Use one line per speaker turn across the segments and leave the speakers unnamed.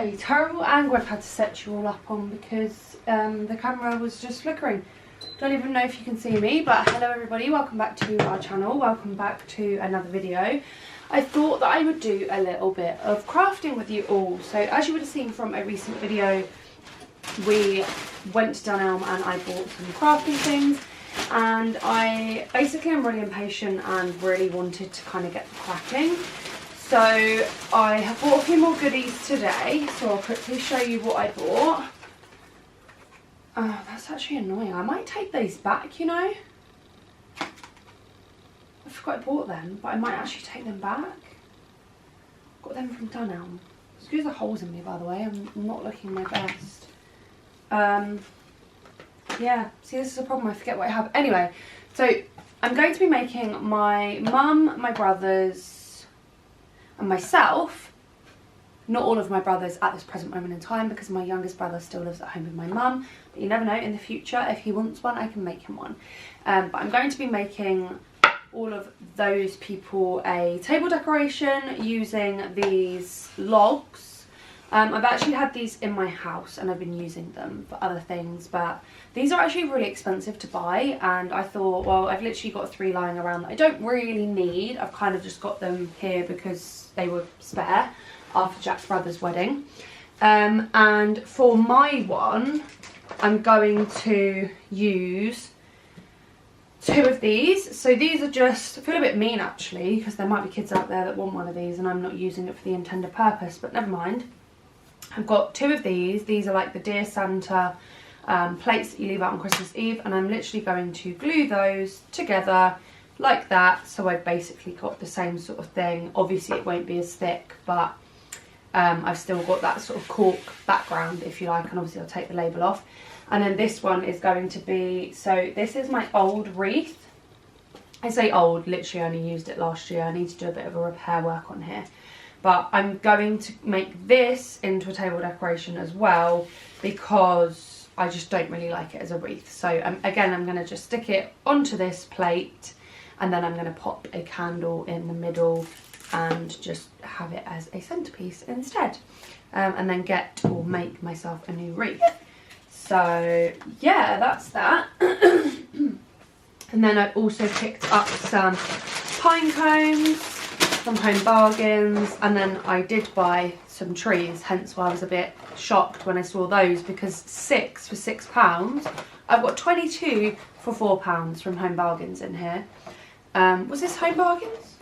a terrible angle I've had to set you all up on because the camera was just flickering. Don't even know if you can see me, but hello everybody, welcome back to our channel, welcome back to another video. I thought that I would do a little bit of crafting with you all. So as you would have seen from a recent video, we went to Dunelm and I bought some crafting things, and I basically am really impatient and really wanted to kind of get cracking. So I have bought a few more goodies today, so I'll quickly show you what I bought. Oh, that's actually annoying. I might take these back, you know. I forgot I bought them, but I might actually take them back. Got them from Dunelm. Excuse the holes in me, by the way. I'm not looking my best. Yeah, see, this is a problem. I forget what I have. Anyway, so I'm going to be making my mum, my brothers, and myself. Not all of my brothers at this present moment in time because my youngest brother still lives at home with my mum. But you never know, in the future, if he wants one, I can make him one. But I'm going to be making all of those people a table decoration using these logs. I've actually had these in my house and I've been using them for other things, but these are actually really expensive to buy, and I thought, well, I've literally got 3 lying around that I don't really need. I've kind of just got them here because they were spare after Jack's brother's wedding. And for my one, I'm going to use 2 of these. So these are just, I feel a bit mean actually, because there might be kids out there that want one of these and I'm not using it for the intended purpose, but never mind. I've got 2 of these. These are like the Dear Santa plates that you leave out on Christmas Eve, and I'm literally going to glue those together like that, so I've basically got the same sort of thing. Obviously it won't be as thick, but I've still got that sort of cork background, if you like, and obviously I'll take the label off. And then this one is going to be, so this is my old wreath. I say old, literally only used it last year. I need to do a bit of a repair work on here. But I'm going to make this into a table decoration as well because I just don't really like it as a wreath. So again, I'm going to just stick it onto this plate, and then I'm going to pop a candle in the middle and just have it as a centerpiece instead, and then make myself a new wreath. So yeah, that's that. And then I've also picked up some pine cones from Home Bargains, and then I did buy some trees, hence why I was a bit shocked when I saw those, because 6 for £6. I've got 22 for £4 from Home Bargains in here. Was this Home Bargains?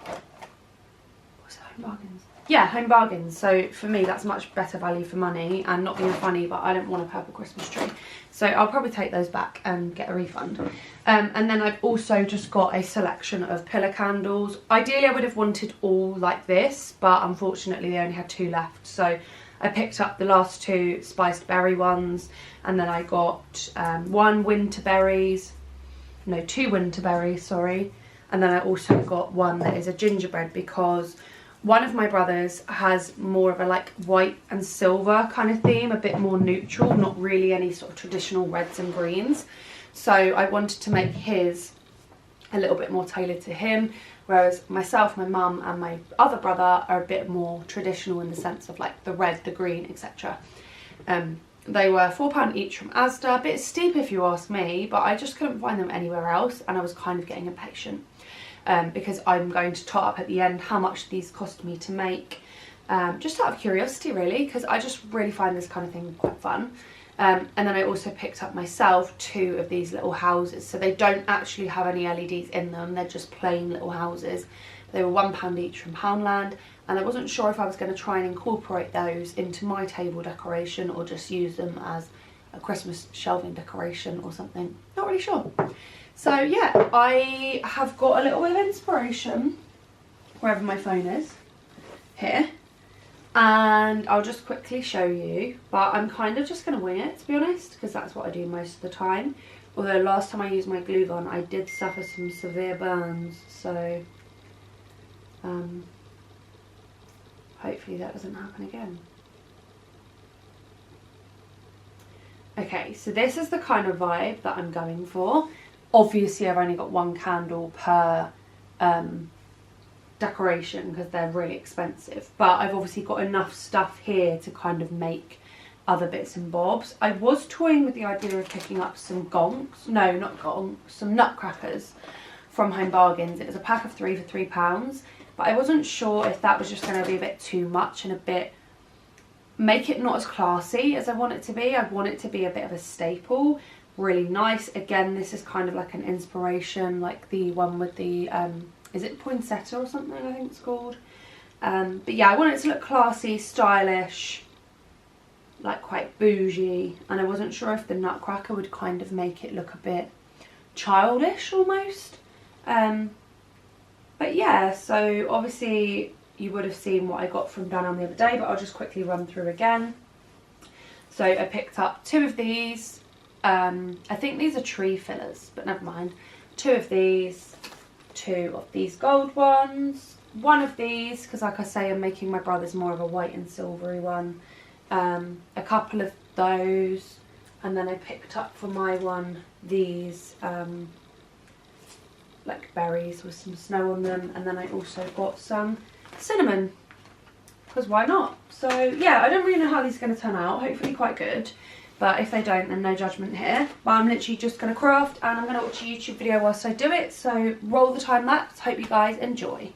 Was it Home Bargains? Yeah, Home Bargains. So for me, that's much better value for money, and not being funny, but I don't want a purple Christmas tree. So I'll probably take those back and get a refund. And then I've also just got a selection of pillar candles. Ideally, I would have wanted all like this, but unfortunately they only had 2 left. So I picked up the last 2 spiced berry ones, and then I got 2 winter berries, sorry. And then I also got one that is a gingerbread, because one of my brothers has more of a like white and silver kind of theme, a bit more neutral, not really any sort of traditional reds and greens. So I wanted to make his a little bit more tailored to him, whereas myself, my mum and my other brother are a bit more traditional in the sense of like the red, the green, etc. They were £4 each from Asda, a bit steep if you ask me, but I just couldn't find them anywhere else, and I was kind of getting impatient. Because I'm going to tot up at the end how much these cost me to make, just out of curiosity really, because I just really find this kind of thing quite fun. And then I also picked up myself 2 of these little houses, so they don't actually have any LEDs in them, they're just plain little houses. They were £1 each from Poundland, and I wasn't sure if I was going to try and incorporate those into my table decoration or just use them as a Christmas shelving decoration or something, not really sure. So yeah, I have got a little bit of inspiration wherever my phone is, here, and I'll just quickly show you, but I'm kind of just going to wing it, to be honest, because that's what I do most of the time. Although last time I used my glue gun I did suffer some severe burns, so hopefully that doesn't happen again. Okay, so this is the kind of vibe that I'm going for. Obviously I've only got 1 candle per decoration because they're really expensive, but I've obviously got enough stuff here to kind of make other bits and bobs. I was toying with the idea of picking up some gonks, no not gonks, some nutcrackers from Home Bargains. It was a pack of 3 for £3, but I wasn't sure if that was just going to be a bit too much and a bit, make it not as classy as I want it to be. I want it to be a bit of a staple, really nice. Again, this is kind of like an inspiration, like the one with the is it poinsettia or something, I think it's called. But yeah, I want it to look classy, stylish, like quite bougie, and I wasn't sure if the nutcracker would kind of make it look a bit childish almost. But yeah, so obviously you would have seen what I got from Dan on the other day, but I'll just quickly run through again. So I picked up 2 of these. I think these are tree fillers, but never mind. 2 of these, 2 of these gold ones, 1 of these, because like I say, I'm making my brother's more of a white and silvery one. A couple of those, and then I picked up for my one these like berries with some snow on them, and then I also got some cinnamon, because why not? So yeah, I don't really know how these are going to turn out. Hopefully quite good, but if they don't, then no judgment here. But I'm literally just going to craft, and I'm going to watch a YouTube video whilst I do it, so roll the time lapse. Hope you guys enjoy.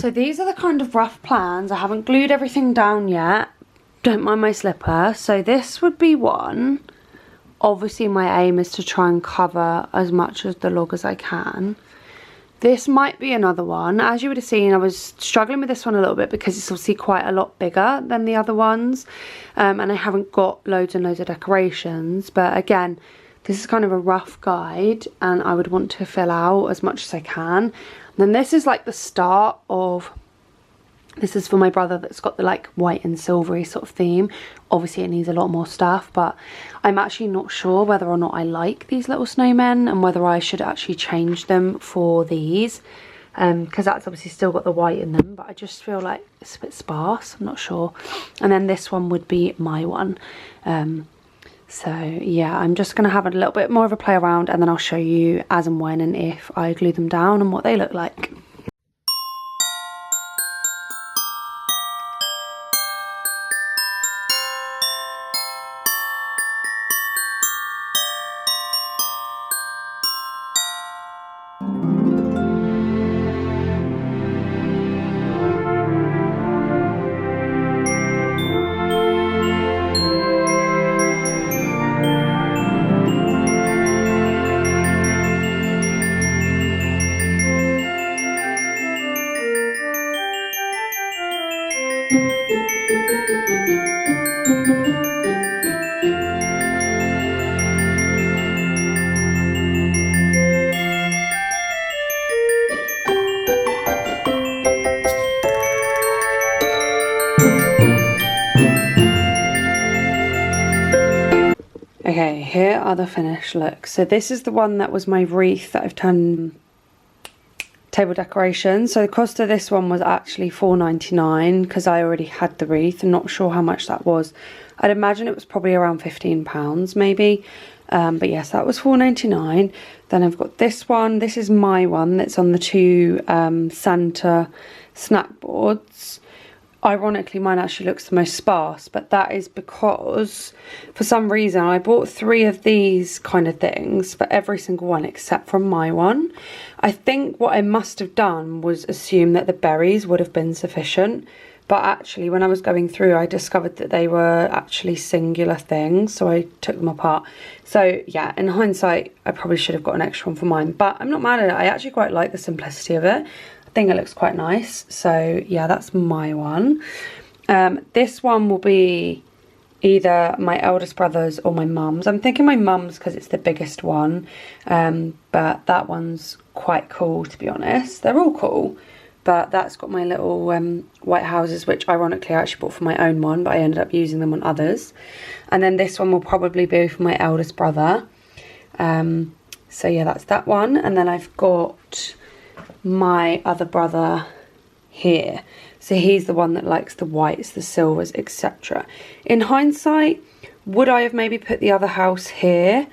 So these are the kind of rough plans. I haven't glued everything down yet. Don't mind my slipper. So this would be one. Obviously my aim is to try and cover as much of the log as I can. This might be another one. As you would have seen, I was struggling with this one a little bit because it's obviously quite a lot bigger than the other ones. And I haven't got loads and loads of decorations. But again, this is kind of a rough guide and I would want to fill out as much as I can. Then this is like the start of, this is for my brother that's got the like white and silvery sort of theme. Obviously it needs a lot more stuff, but I'm actually not sure whether or not I like these little snowmen and whether I should actually change them for these. Because that's obviously still got the white in them, but I just feel like it's a bit sparse, I'm not sure. And then this one would be my one. So yeah, I'm just going to have a little bit more of a play around and then I'll show you as and when and if I glue them down and what they look like. Okay, here are the finished looks. So this is the one that was my wreath that I've turned table decoration. So the cost of this one was actually £4.99 because I already had the wreath. I'm not sure how much that was. I'd imagine it was probably around £15 maybe. But yes, that was £4.99. Then I've got this one. This is my one that's on the two Santa snack boards. Ironically, mine actually looks the most sparse, but that is because for some reason I bought 3 of these kind of things for every single one except from my one. I think what I must have done was assume that the berries would have been sufficient, but actually when I was going through I discovered that they were actually singular things, so I took them apart. So yeah, in hindsight I probably should have got an extra one for mine, but I'm not mad at it. I actually quite like the simplicity of it. I think it looks quite nice. So yeah, that's my one. This one will be either my eldest brother's or my mum's. I'm thinking my mum's because it's the biggest one, but that one's quite cool, to be honest. They're all cool, but that's got my little white houses, which ironically I actually bought for my own one, but I ended up using them on others. And then this one will probably be for my eldest brother. So yeah, that's that one. And then I've got my other brother here, so he's the one that likes the whites, the silvers, etc. In hindsight, would I have maybe put the other house here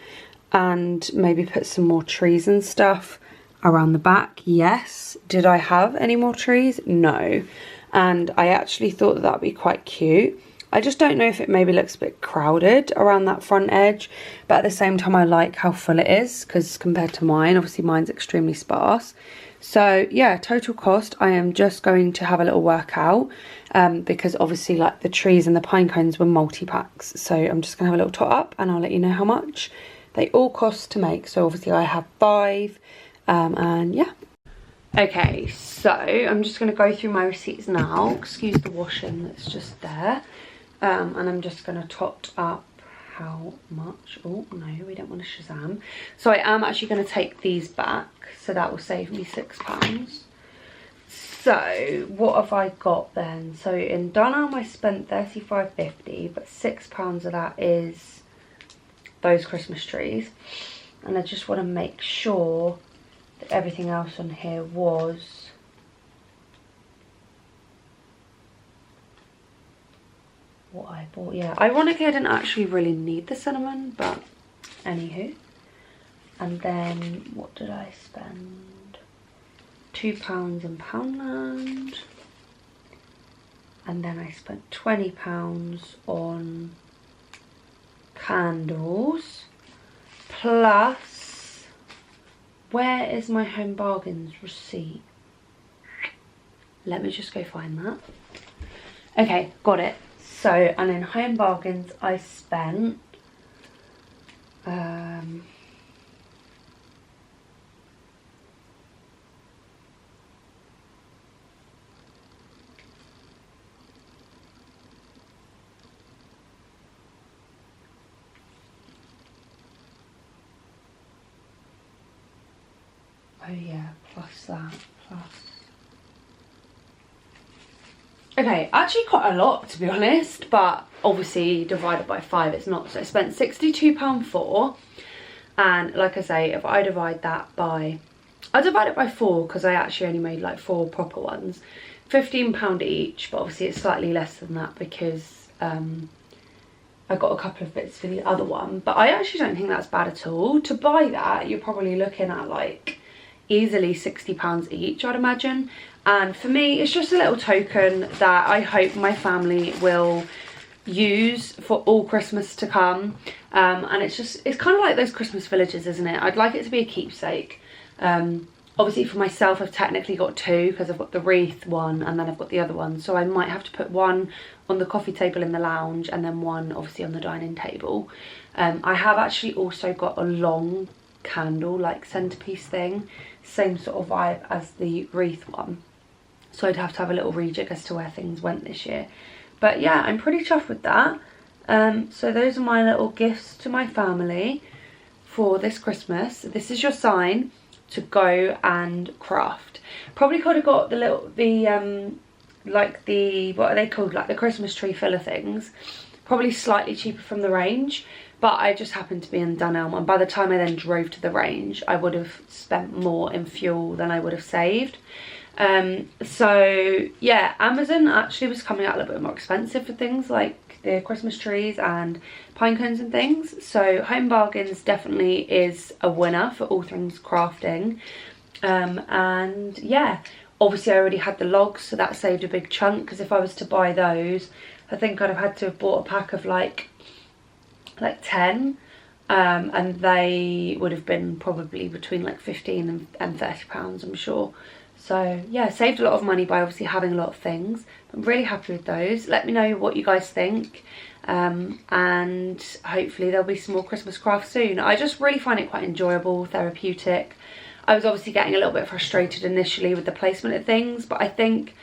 and maybe put some more trees and stuff around the back? Yes. Did I have any more trees? No. And I actually thought that would be quite cute. I just don't know if it maybe looks a bit crowded around that front edge, but at the same time I like how full it is, because compared to mine, obviously mine's extremely sparse. So yeah, total cost, I am just going to have a little workout because obviously like the trees and the pine cones were multi-packs. So I'm just going to have a little tot up and I'll let you know how much they all cost to make. So obviously I have 5 and yeah. Okay, so I'm just going to go through my receipts now. Excuse the washing that's just there. And I'm just going to tot up how much. Oh no, we don't want to Shazam. So I am actually going to take these back, so that will save me £6. So what have I got then? So in Dunelm I spent £35.50, but £6 of that is those Christmas trees. And I just want to make sure that everything else on here was what I bought. Yeah, ironically I didn't actually really need the cinnamon, but anywho. And then what did I spend? £2 in Poundland, and then I spent £20 on candles, plus, where is my Home Bargains receipt? Let me just go find that. Okay, got it. So, and in Home Bargains I spent oh yeah, plus that, plus. Okay, actually quite a lot to be honest, but obviously divided by 5 it's not. So I spent £62 and like I say, if I divide that by, I divide it by 4 because I actually only made like 4 proper ones. £15 each, but obviously it's slightly less than that because I got a couple of bits for the other one. But I actually don't think that's bad at all. To buy that, you're probably looking at like easily £60 each, I'd imagine. And for me, it's just a little token that I hope my family will use for all Christmas to come. And it's kind of like those Christmas villages, isn't it? I'd like it to be a keepsake. Obviously for myself, I've technically got 2 because I've got the wreath one and then I've got the other one. So I might have to put one on the coffee table in the lounge and then one obviously on the dining table. I have actually also got a long candle like centerpiece thing, same sort of vibe as the wreath one. So I'd have to have a little rejig as to where things went this year. But yeah, I'm pretty chuffed with that. So those are my little gifts to my family for this Christmas. This is your sign to go and craft. Probably could have got like the, what are they called? Like the Christmas tree filler things. Probably slightly cheaper from the range. But I just happened to be in Dunelm, and by the time I then drove to the range, I would have spent more in fuel than I would have saved. So yeah, Amazon actually was coming out a little bit more expensive for things like the Christmas trees and pine cones and things. So Home Bargains definitely is a winner for all things crafting. And yeah, obviously I already had the logs, so that saved a big chunk, because if I was to buy those, I think I'd have had to have bought a pack of like 10, and they would have been probably between like 15 and 30 pounds, I'm sure. So yeah, saved a lot of money by obviously having a lot of things. I'm really happy with those. Let me know what you guys think, and hopefully there'll be some more Christmas crafts soon. I just really find it quite enjoyable, therapeutic. I was obviously getting a little bit frustrated initially with the placement of things, but I think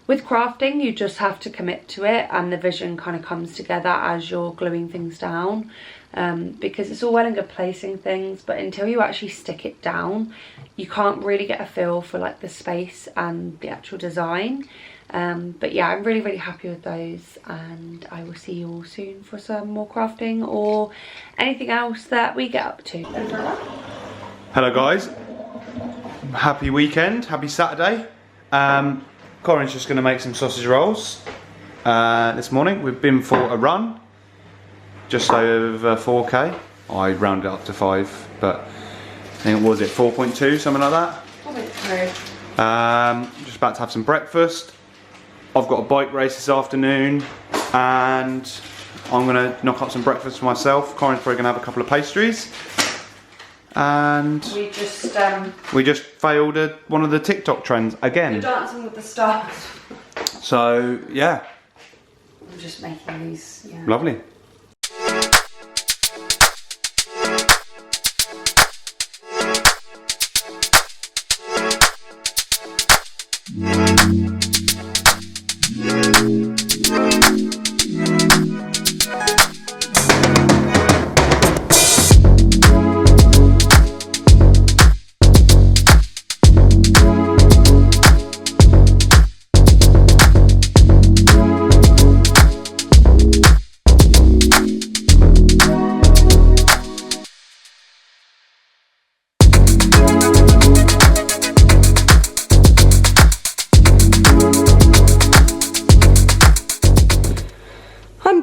with crafting you just have to commit to it, and the vision kind of comes together as you're gluing things down, because it's all well and good placing things, but until you actually stick it down you can't really get a feel for like the space and the actual design. But yeah, I'm really happy with those, and I will see you all soon for some more crafting or anything else that we get up to.
Hello guys, happy weekend, happy Saturday. Corinne's just going to make some sausage rolls this morning. We've been for a run, just over 4k. I rounded up to 5, but I think, was it 4.2, something like that? 4.3. Just about to have some breakfast. I've got a bike race this afternoon, and I'm going to knock up some breakfast for myself. Corinne's probably going to have a couple of pastries. And we just failed at one of the TikTok trends again.
You're dancing with the stars.
So yeah,
I'm just making these. Yeah.
Lovely.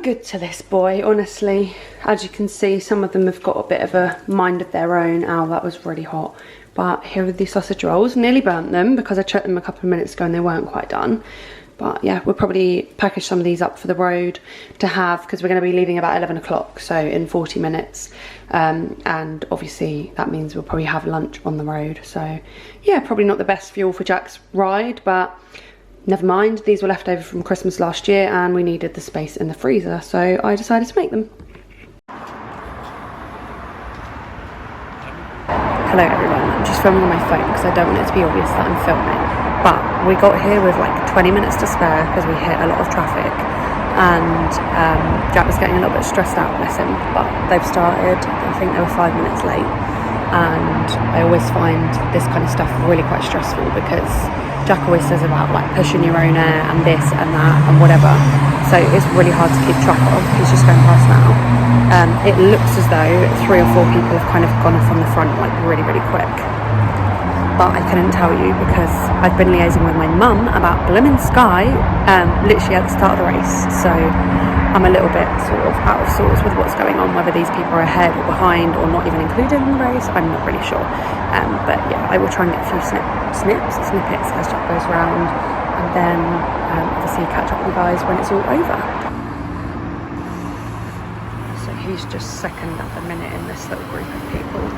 Good to this boy, honestly. As you can see, some of them have got a bit of a mind of their own. Ow, that was really hot. But here are the sausage rolls. Nearly burnt them because I checked them a couple of minutes ago and they weren't quite done. But yeah, we'll probably package some of these up for the road to have, because we're going to be leaving about 11 o'clock, so in 40 minutes. And obviously that means we'll probably have lunch on the road. So yeah, probably not the best fuel for Jack's ride, but never mind, these were left over from Christmas last year and we needed the space in the freezer, so I decided to make them. Hello everyone, I'm just filming on my phone because I don't want it to be obvious that I'm filming. But we got here with like 20 minutes to spare because we hit a lot of traffic, and Jack was getting a little bit stressed out, bless him, but they've started. I think they were 5 minutes late, and I always find this kind of stuff really quite stressful because Jack always says about like pushing your own air and this and that and whatever, so it's really hard to keep track of. He's just going past now. It looks as though 3 or 4 people have kind of gone off on the front like really quick, but I couldn't tell you because I've been liaising with my mum about Blooming Sky literally at the start of the race, so I'm a little bit sort of out of sorts with what's going on, whether these people are ahead or behind or not even included in the race. I'm not really sure, but yeah, I will try and get a few snippets as Jack goes round, and then obviously catch up with you guys when it's all over. So he's just second at the minute in this little group of people.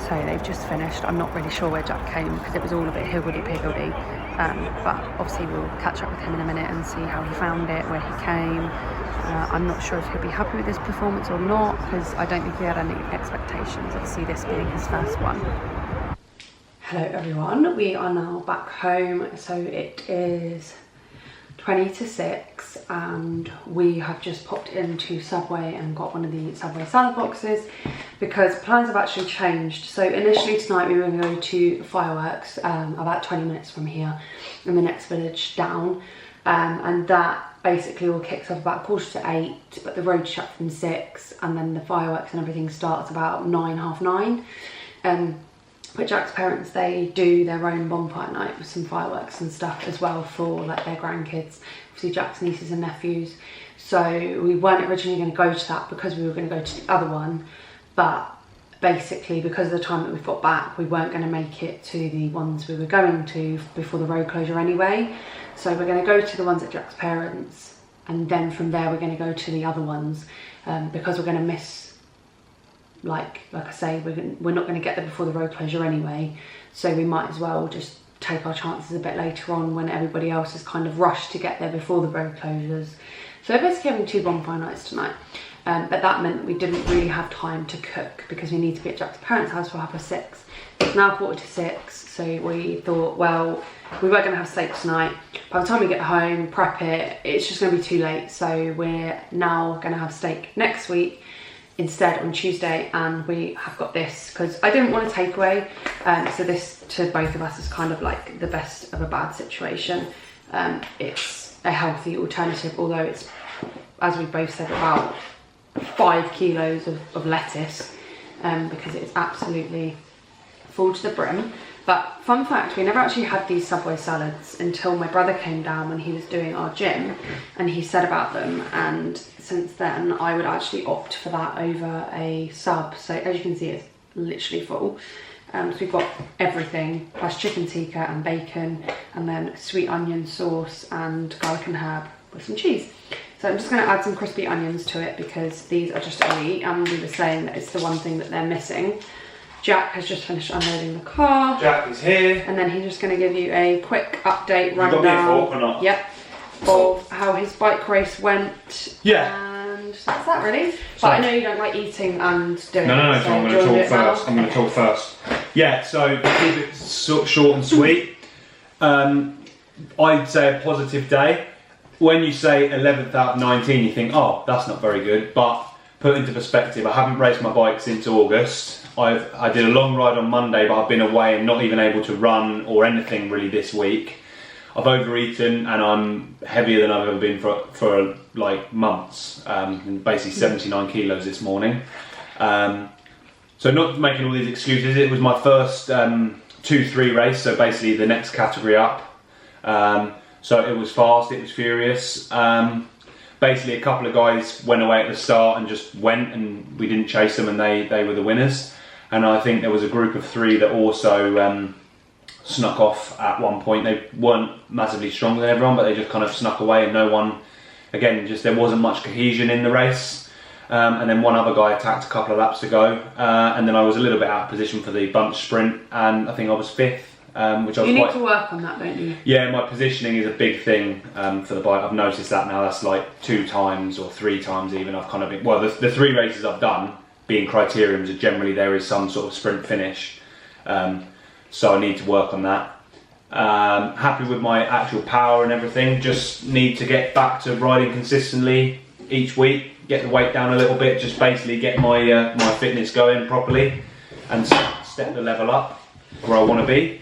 So they've just finished. I'm not really sure where Jack came because it was all a bit higgledy-piggledy, but obviously we'll catch up with him in a minute and see how he found it, where he came. I'm not sure if he'll be happy with his performance or not because I don't think he had any expectations, obviously this being his first one. Hello everyone, we are now back home, so it is 20 to 6 and we have just popped into Subway and got one of the Subway salad boxes because plans have actually changed. So initially tonight we were going to go to fireworks about 20 minutes from here in the next village down, and that basically all kicks off about 7:45, but the road's shut from 6 and then the fireworks and everything starts about 9, half 9. But Jack's parents, they do their own bonfire night with some fireworks and stuff as well for like their grandkids, obviously Jack's nieces and nephews. So we weren't originally going to go to that because we were going to go to the other one, but basically because of the time that we've got back, we weren't going to make it to the ones we were going to before the road closure anyway. So we're going to go to the ones at Jack's parents, and then from there we're going to go to the other ones because we're going to miss, like I say, we're not going to get there before the road closure anyway, so we might as well just take our chances a bit later on when everybody else is kind of rushed to get there before the road closures. So we're basically having 2 bonfire nights tonight, but that meant that we didn't really have time to cook because we need to be at Jack's parents' house for 6:30. It's now 5:45, so we thought, well, we were going to have steak tonight. By the time we get home, prep it, it's just going to be too late, so we're now going to have steak next week instead on Tuesday, and we have got this because I didn't want a takeaway, so this to both of us is kind of like the best of a bad situation. It's a healthy alternative, although it's, as we both said, about 5 kilos of lettuce because it's absolutely full to the brim. But fun fact, we never actually had these Subway salads until my brother came down when he was doing our gym and he said about them, and since then I would actually opt for that over a sub. So as you can see, it's literally full. So we've got everything plus chicken tikka and bacon, and then sweet onion sauce and garlic and herb with some cheese. So I'm just going to add some crispy onions to it because these are just elite, and we were saying that it's the one thing that they're missing. Jack has just finished unloading the car. Jack is here. And then he's just going to give you a quick update rundown. You got me a fork or not? Yep. Of how his bike race went. Yeah. And that's that really. But I know you don't like eating and doing it. No, so I'm going to talk first. I'm going to talk first. Yeah, so keep it short and sweet. I'd say a positive day. When you say 11th out of 19, you think, oh, that's not very good. But
put into perspective, I haven't raced my bike since August. I did a long ride on Monday, but I've been away and not even able to run or anything really this week. I've overeaten and I'm heavier than I've ever been for like months. Basically 79 kilos this morning. So not making all these excuses, it was my first 2-3 race, so basically the next category up. So it was fast, it was furious. Basically a couple of guys went away at the start and just went, and we didn't chase them, and they were the winners. And I think there was a group of 3 that also snuck off at one point. They weren't massively stronger than everyone, but they just kind of snuck away, and no one, again, just there wasn't much cohesion in the race. And then one other guy attacked a couple of laps to go, and then I was a little bit out of position for the bunch sprint, and I think I was 5th. Which I was
you need to work on that, don't you?
Yeah, my positioning is a big thing for the bike. I've noticed that now. That's like 2 times or 3 times even. I've kind of been, well, the 3 races I've done, being criteriums, are generally there is some sort of sprint finish. So I need to work on that. Happy with my actual power and everything. Just need to get back to riding consistently each week. Get the weight down a little bit. Just basically get my my fitness going properly and step the level up where I want to be.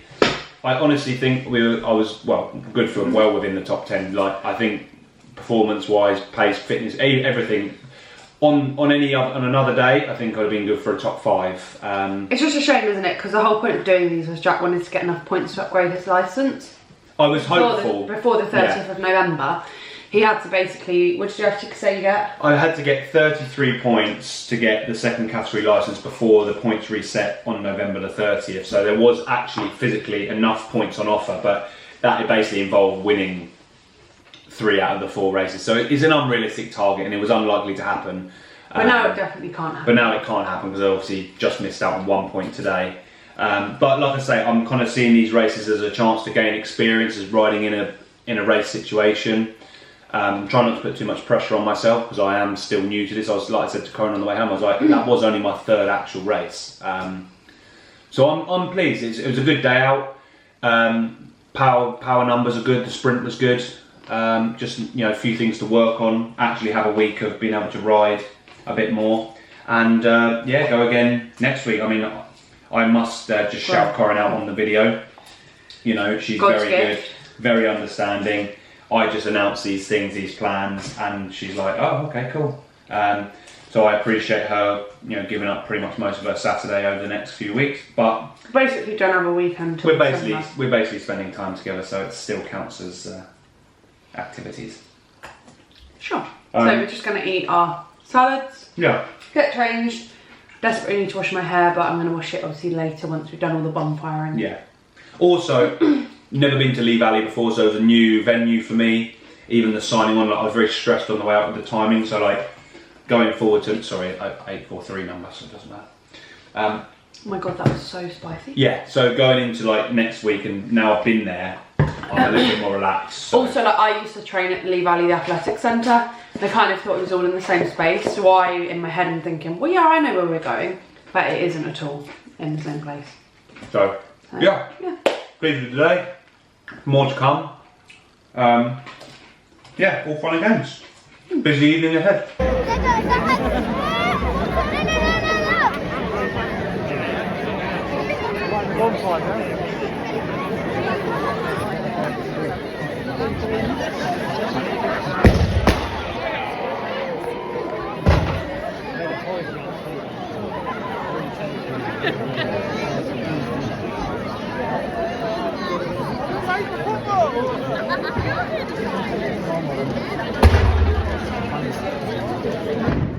I honestly think I was well within the top 10. Like, I think performance-wise, pace, fitness, everything. On another day, I think I'd have been good for a top 5.
It's just a shame, isn't it? Because the whole point of doing these was Jack wanted to get enough points to upgrade his licence.
I was hopeful
before the 30th of November. He had to basically, what did you have to say you get?
I had to get 33 points to get the second category licence before the points reset on November the 30th. So there was actually physically enough points on offer, but that basically involved winning 3 out of the 4 races. So it is an unrealistic target, and it was unlikely to happen.
But now it definitely can't happen.
But now it can't happen because I obviously just missed out on 1 point today. But like I say, I'm kind of seeing these races as a chance to gain experience as riding in a race situation. Trying not to put too much pressure on myself because I am still new to this. I was, like I said to Corinne on the way home, I was like, that was only my 3rd actual race. So I'm pleased. It was a good day out. Power numbers are good. The sprint was good. Just a few things to work on. Actually have a week of being able to ride a bit more, and go again next week. I mean, I must just shout Corinne out on the video. You know, she's very good, very understanding. I just announced these things, these plans, and she's like, oh, okay, cool. So I appreciate her, giving up pretty much most of her Saturday over the next few weeks. But
basically, don't have a weekend.
We're basically spending time together, so it still counts as activities.
Sure. So we're just going to eat our salads.
Yeah.
Get changed. Desperately need to wash my hair, but I'm going to wash it obviously later once we've done all the bonfiring.
Yeah. Also. Never been to Lee Valley before, so it was a new venue for me. Even the signing on, I was very stressed on the way out with the timing. So like going forward to, sorry, 843 number, so it doesn't matter.
Oh my god, that was so spicy.
Yeah, so going into like next week, and now I've been there, I'm a little bit more relaxed. So.
Also, like I used to train at Lee Valley, the athletic centre. And I kind of thought it was all in the same space. So in my head, I'm thinking, well, yeah, I know where we're going, but it isn't at all in the same place.
So yeah. Pleased with today. More to come. All fun and games. Busy evening ahead.
Thank you.